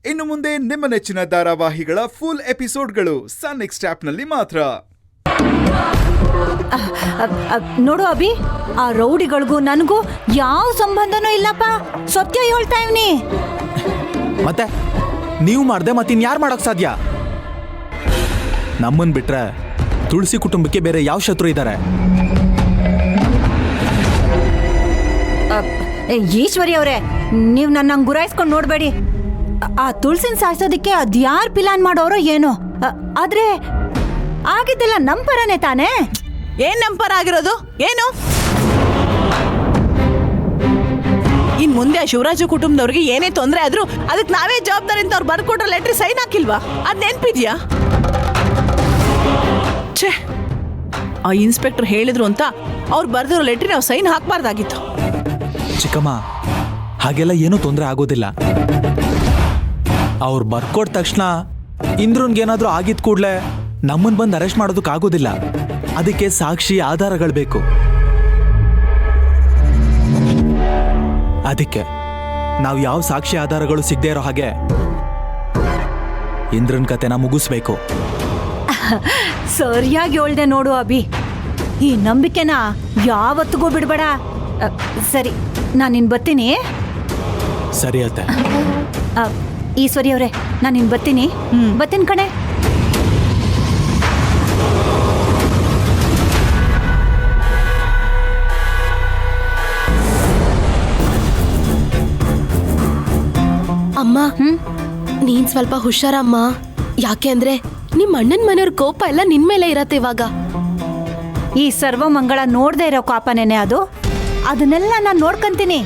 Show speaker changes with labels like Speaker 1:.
Speaker 1: ಇನ್ನು ಮುಂದೆ ನಿಮ್ಮ ನೆಚ್ಚಿನ ಧಾರಾವಾಹಿಗಳ ಫುಲ್ ಎಪಿಸೋಡ್ಗಳು ಸನ್ ನೆಕ್ಸ್ಟ್ ಆಪ್ನಲ್ಲಿ ಮಾತ್ರ.
Speaker 2: ನೋಡು ಅಭಿ, ಆ ರೌಡಿಗಳಿಗೂ ನನಗೂ ಯಾವ ಸಂಬಂಧನೂ ಇಲ್ಲಪ್ಪ, ಸತ್ಯ ಹೇಳ್ತಾ ಇವ್ನಿ.
Speaker 3: ಮತ್ತೆ ನೀವು ಮಾಡ್ದೆ ಮತ್ತಿನ್ಯಾರು ಮಾಡೋಕ್ ಸಾಧ್ಯ? ನಮ್ಮನ್ ಬಿಟ್ರೆ ತುಳಸಿ ಕುಟುಂಬಕ್ಕೆ ಬೇರೆ ಯಾವ ಶತ್ರು ಇದ್ದಾರೆ?
Speaker 2: ಈಶ್ವರಿ ಅವರೇ, ನೀವು ನನ್ನ ಗುರಾಯಿಸ್ಕೊಂಡು ನೋಡ್ಬೇಡಿ. ಆ ತುಳಸಿನ ಸಾಯಿಸೋದಕ್ಕೆ ಅದ್ಯಾರು ಪ್ಲಾನ್ ಮಾಡೋರೋ ಏನೋ. ಆದ್ರೆ ಆಗಿದ್ದೆಲ್ಲ ನಂಪರನೇ ತಾನೇ?
Speaker 4: ಏನ್ ನಂಪರ ಆಗಿರೋದು? ಏನು ಇನ್ ಮುಂದೆ ಆ ಶಿವರಾಜು ಕುಟುಂಬದವ್ರಿಗೆ ಏನೇ ತೊಂದರೆ ಆದ್ರೂ ಅದಕ್ಕೆ ನಾವೇ ಜವಾಬ್ದಾರಿ ಅಂತ ಅವ್ರು ಬರ್ಕೊಟ್ರೆ ಲೆಟ್ರ್ ಸೈನ್ ಹಾಕಿಲ್ವಾ? ಅದ್ ನೆನ್ಪಿದ್ಯಾ? ಛೇ, ಆ ಇನ್ಸ್ಪೆಕ್ಟರ್ ಹೇಳಿದ್ರು ಅಂತ ಅವ್ರು ಬರ್ದಿರೋ ಲೆಟ್ರಿ ನಾವು ಸೈನ್ ಹಾಕ್ಬಾರ್ದಾಗಿತ್ತು.
Speaker 3: ಚಿಕ್ಕಮ್ಮ, ಹಾಗೆಲ್ಲ ಏನೂ ತೊಂದರೆ ಆಗೋದಿಲ್ಲ. ಅವ್ರು ಬರ್ಕೊಟ್ಟ ತಕ್ಷಣ ಇಂದ್ರನ್ಗೇನಾದ್ರೂ ಆಗಿದ್ ಕೂಡ್ಲೆ ನಮ್ಮನ್ ಬಂದು ಅರೆಸ್ಟ್ ಮಾಡೋದಕ್ಕಾಗೋದಿಲ್ಲ. ಅದಕ್ಕೆ ಸಾಕ್ಷಿ ಆಧಾರಗಳು ಬೇಕು. ಅದಕ್ಕೆ ನಾವು ಯಾವ ಸಾಕ್ಷಿ ಆಧಾರಗಳು ಸಿಗದೆ ಇರೋ ಹಾಗೆ ಇಂದ್ರನ್ ಕತೆನ ಮುಗಿಸ್ಬೇಕು.
Speaker 2: ಸರಿಯಾಗಿ ಹೇಳ್ದೆ ನೋಡು ಅಭಿ, ಈ ನಂಬಿಕೆನ ಯಾವತ್ತಿಗೂ ಬಿಡ್ಬೇಡ. ಸರಿ, ನಾನು ಇನ್ ಬರ್ತೀನಿ.
Speaker 3: ಸರಿ ಅತ್ತೆ.
Speaker 2: ಈಶ್ವರಿ ಅವರೇ, ನಾನು ಇನ್ ಬರ್ತೀನಿ. ಬರ್ತೀನಿ ಕಣೆ.
Speaker 5: ಅಮ್ಮ, ನೀನ್ ಸ್ವಲ್ಪ ಹುಷಾರಮ್ಮ. ಯಾಕೆ ಅಂದ್ರೆ ನಿಮ್ ಅಣ್ಣನ್ ಮನೆಯವ್ರ ಕೋಪ ಎಲ್ಲ ನಿನ್ ಮೇಲೆ ಇರತ್ತೆ ಇವಾಗ.
Speaker 2: ಈ ಸರ್ವಮಂಗಳ ನೋಡ್ದೆ ಇರೋ ಕಾಪನೇನೆ ಅದು. ಅದನ್ನೆಲ್ಲ ನಾನು ನೋಡ್ಕಂತೀನಿ.